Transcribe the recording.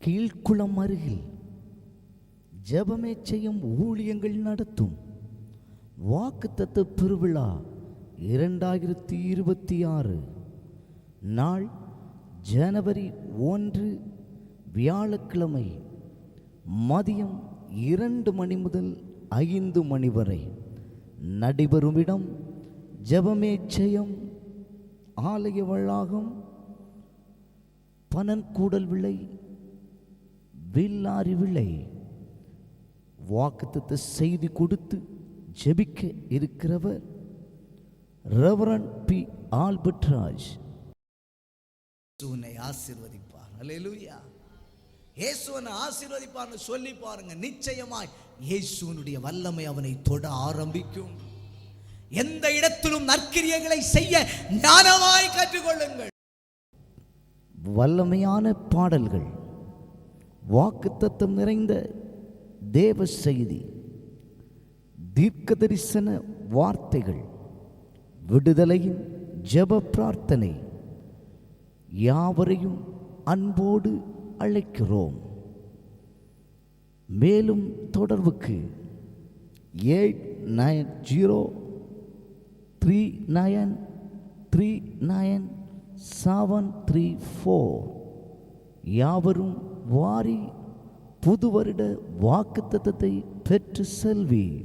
கீழ்குளம் அருகில் ஜெபமே செய்யும் ஊழியங்கள் நடத்தும் வாக்குத்தத்த பெருவிழா 2026 நாள் ஜனவரி 1 வியாழக்கிழமை மதியம் 2 மணி முதல் 5 மணி வரை நடைபெறும் இடம் ஜெபமே செய்யும் ஆலய வளாகம், பனன்கூடல் விளை, வில்லாரி விளை. வாக்குத்தத்த செய்தி கொடுத்து ஜெபிக்க இருக்கிறவர் ரெவரண்ட் பி. ஆல்பர்ட் ராஜ். உன்னை ஆசீர்வதிப்பார். அல்லேலூயா. இயேசுவனை ஆசீர்வதிப்பார்னு சொல்லி பாருங்க. நிச்சயமாய் இயேசுவினுடைய வல்லமை அவனை தொட ஆரம்பிக்கும். எந்த இடத்திலும் நற்கிரியைகளை செய்ய ஞானமாய் கற்றுக்கொள்ளுங்கள். வல்லமையான பாடல்கள், வாக்குத்தத்தம் நிறைந்த தேவ செய்தி, தீர்க்க தரிசன வார்த்தைகள், விடுதலையின் ஜெப பிரார்த்தனை யாவரையும் அன்போடு அழைக்கிறோம். மேலும் தொடர்புக்கு 8939393734. யாவரும் வாரி புது வருட வாக்குத்தத்தத்தை பெற்று செல்வீர்.